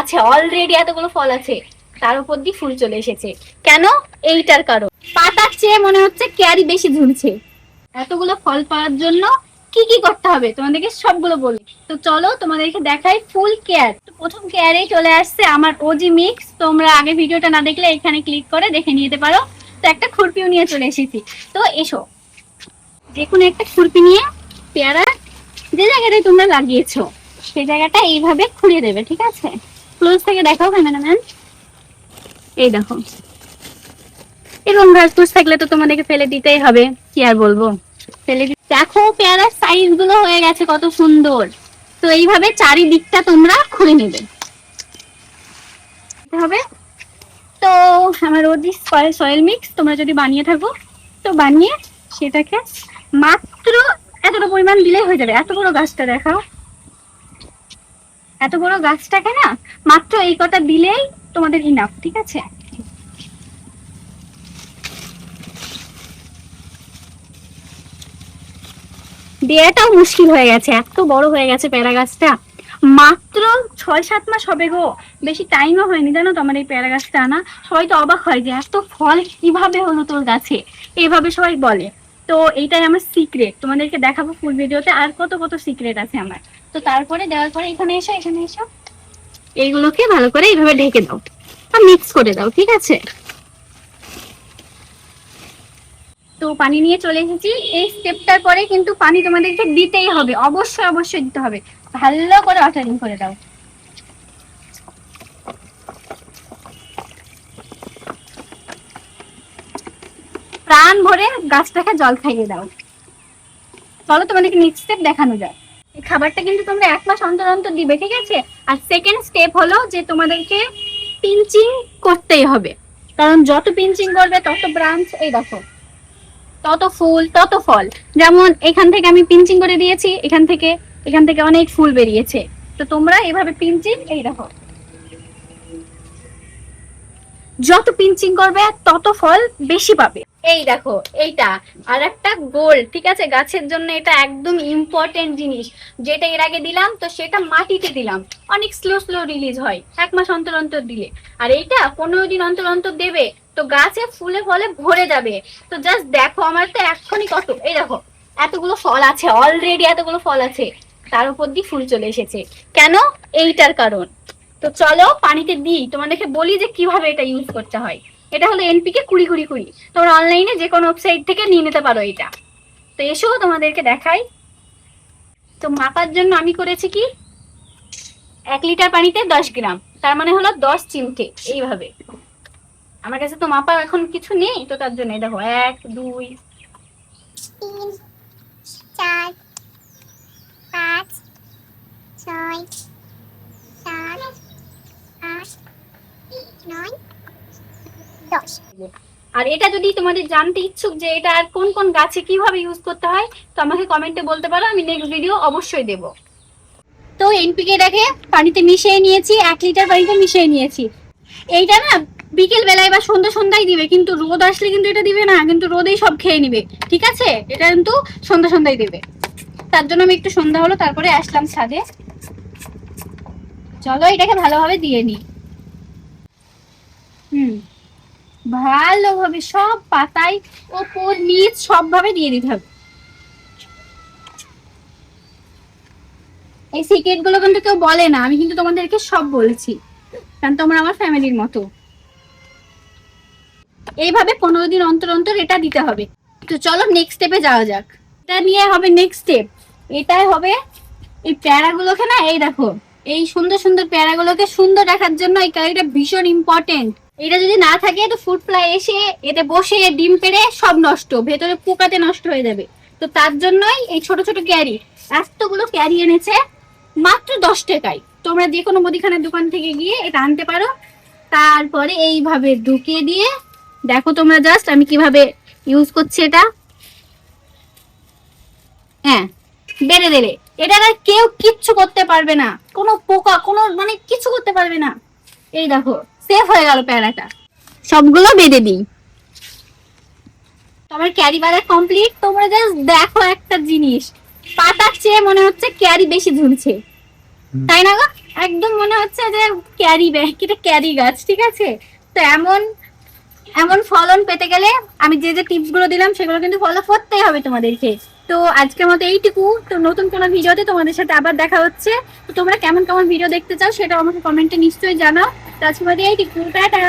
আচ্ছা, অলরেডি এতগুলো ফল আছে, তার উপর দিয়ে ফুল চলে এসেছে। কেন? এইটার কারণ পাতার চেয়ে মনে হচ্ছে ক্যারি বেশি ঝুলছে। এতগুলো ফল পাওয়ার জন্য কি কি করতে হবে তোমাদেরকে সবগুলো বলি। তো চলো তোমাদেরকে দেখাই ফুল কেয়ার। তো প্রথম কেয়ারে চলে আসছে আমার ওজি মিক্স। তোমরা আগে ভিডিওটা না দেখলে এখানে ক্লিক করে দেখে নিতে পারো। তো একটা খুরপিও নিয়ে চলে এসেছি। তো এসো, যে কোনো একটা খুরপি নিয়ে পেয়ারা যে জায়গাটায় তোমরা লাগিয়েছো সেই জায়গাটা এইভাবে খুঁড়িয়ে দেবে, ঠিক আছে? ক্লোজ থেকে দেখাও ক্যামেরাম্যান। এই দেখো, এরকম ঘাস ফুস থাকলে তো তোমাদেরকে ফেলে দিতেই হবে, কি আর বলবো, ফেলে দেখো পেয়ারার সাইজ গুলো হয়ে গেছে কত সুন্দর। তো এইভাবে চারিদিকটা তোমরা খুঁড়ে নেবে হবে। তো আমার ওজি সয়েল মিক্স তোমরা যদি বানিয়ে থাকো তো বানিয়ে সেটাকে মাত্র এতটা পরিমাণ দিলেই হয়ে যাবে। এত বড় গাছটা দেখাও, এত বড় গাছটাকে না মাত্র এই কটা দিলেই তোমাদের ইনাফ, ঠিক আছে? দেয়াটাও মুশকিল হয়ে গেছে, এত বড় হয়ে গেছে পেয়ারা গাছটা। মাত্র 6-7 মাস হবে গো, বেশি টাইমও হয়নি জানো তো আমার এই পেয়ারা গাছটা আনা। সবাই তো অবাক হয় যে এত ফল কিভাবে হলো তোর গাছে, এইভাবে সবাই বলে। তো এইটাই আমার সিক্রেট, তোমাদেরকে দেখাবো ফুল ভিডিওতে আর কত কত সিক্রেট আছে আমার। তো তারপরে দেওয়ার পরে এখানে এসো, এখানে এসো, এইগুলোকে ভালো করে এইভাবে ঢেকে দাও আর মিক্স করে দাও, ঠিক আছে? তো পানি নিয়ে চলে এসেছি। এই স্টেপটার পরে কিন্তু পানি তোমাদেরকে দিতেই হবে, অবশ্যই অবশ্যই দিতে হবে। ভালো করে ওয়াটারিং করে দাও। প্রাণ ভরে গাছটাকে জল খাইয়ে দাও। চলো তোমাদেরকে নেক্সট স্টেপ দেখানো যায়। এই খাবারটা কিন্তু তোমরা 1 মাস অন্তর অন্তর দিবে, ঠিক আছে? আর সেকেন্ড স্টেপ হলো যে তোমাদেরকে পিঞ্চিং করতেই হবে, কারণ যত পিঞ্চিং করবে তত ব্রাঞ্চ, এই দেখো, তত ফুল তত ফল। যেমন এখান থেকে আমি পিঞ্চিং করে দিয়েছি, এখান থেকে অনেক ফুল বেরিয়েছে। তো তোমরা এইভাবে পিঞ্চিং, এই দেখো, যত পিঞ্চিং করবে তত ফল বেশি পাবে। এই দেখো, এইটা আর একটা গোল্ড, ঠিক আছে? গাছের জন্য এটা একদম ইম্পর্টেন্ট জিনিস। যেটা এর আগে দিলাম তো সেটা মাটিতে দিলাম, অনেক স্লো স্লো রিলিজ হয় 1 মাস অন্তর অন্তর দিলে। আর এইটা 15 দিন অন্তর অন্তর দেবে, তো গাছে ফুলে ফলে ভরে যাবে। তো জাস্ট দেখো আমার তো এক্ষুনি কত, এই দেখো, এতগুলো ফল আছে, অলরেডি এতগুলো ফল আছে, তার উপর দিয়ে ফুল চলে এসেছে। কেন? এইটার কারণ। তো চলো পানিতে দিই, তোমাদেরকে বলি যে কিভাবে এটা ইউজ করতে হয়। এটা হলো এনপিকে 20-20-20। তোমরা অনলাইনে যে কোনো ওয়েবসাইট থেকে নিয়ে নিতে পারো এটা। তো এসো তোমাদেরকে দেখাই। তো মাপার জন্য আমি করেছি কি, 1 লিটার পানিতে 10 গ্রাম, তার মানে হলো 10 চিমটে। এইভাবে, আমার কাছে তো মাপা এখন কিছু নেই, তো তার জন্য দেখো 1, 2, 3, 4, 5, 6, 7, 8, 9, 10। আর এটা যদি তোমাদের জানতে ইচ্ছুক যে এটা আর কোন কোন গাছে কিভাবে ইউজ করতে হয়, তো আমাকে কমেন্টে বলতে পারো, আমি নেক্সট ভিডিও অবশ্যই দেব। তো এনপিকেটাকে পানিতে মিশিয়ে নিয়েছি, 1 লিটার পানিতে মিশিয়ে নিয়েছি। এইটা না বিকেল বেলায় বা সন্ধ্যা সন্ধ্যায় দিবে, কিন্তু রোদ আসলে কিন্তু এটা দিবে না, কিন্তু রোদেই সব খেয়ে নিবে, ঠিক আছে? এটা কিন্তু সন্ধ্যা সন্ধ্যায় দিবে। তার জন্য আমি একটু সন্ধ্যা হলো তারপরে আসলাম ছাদে। চলো এটাকে ভালোভাবে দিয়ে নিই। ভালোভাবে সব পাতায় ওপর নিচ সবভাবে দিয়ে দিতে হবে। এই সিক্রেট গুলো কিন্তু কেউ বলে না, আমি কিন্তু তোমাদেরকে সব বলেছি, কারণ তোমরা আমার ফ্যামিলির মতো। এইভাবে 15 দিন অন্তর অন্তর এটা দিতে হবে। তো চলো নেক্সট স্টেপে যাওয়া যাক। এটা নিয়ে হবে নেক্সট স্টেপ। এটাই হবে এই পেয়ারাগুলোকে না, এই দেখো, এই সুন্দর সুন্দর পেয়ারাগুলোকে সুন্দর রাখার জন্য এই কারিটা ভীষণ ইম্পর্টেন্ট। এটা যদি না থাকে তো ফ্রুট ফ্লাই এসে এতে বসে ডিম পেড়ে সব নষ্ট, ভেতরে পোকাতে নষ্ট হয়ে যাবে। তো তার জন্যই এই ছোট ছোট ক্যারি, এতগুলো ক্যারি এনেছে মাত্র 10 টাকায়। তোমরা যে কোনো মুদিখানার দোকান থেকে গিয়ে এটা আনতে পারো। তারপরে এইভাবে ঢুকিয়ে দিয়ে দেখো তোমরা জাস্ট আমি কিভাবে ইউজ করছি এটা। হ্যাঁ, বেড়ে দেবে। এটা আর কেউ কিচ্ছু করতে পারবে না, কোনো পোকা কোনো মানে কিছু করতে পারবে না। এই দেখো সেফ হয়ে গেল প্যারাটা। সবগুলো বেঁধে দিই। তোমার ক্যারি বাঁধা কমপ্লিট। তোমরা জাস্ট দেখো একটা জিনিস, পাতার চেয়ে মনে হচ্ছে ক্যারি বেশি ঝুলছে। তাই না গো? একদম মনে হচ্ছে যে ক্যারি ব্যাগ, এটা ক্যারি গাছ, ঠিক আছে? তো এমন এমন ফলন পেতে গেলে আমি যে যে টিপস গুলো দিলাম সেগুলো কিন্তু ফলো করতেই হবে তোমাদেরকে। তো আজকের মতো এইটুকু। তো নতুন কোনো ভিডিওতে তোমাদের সাথে আবার দেখা হচ্ছে। তো তোমরা কেমন কেমন ভিডিও দেখতে চাও সেটা আমাকে কমেন্টে নিশ্চয়ই জানাও। তো আজকের মতো এইটুকু, টাটা।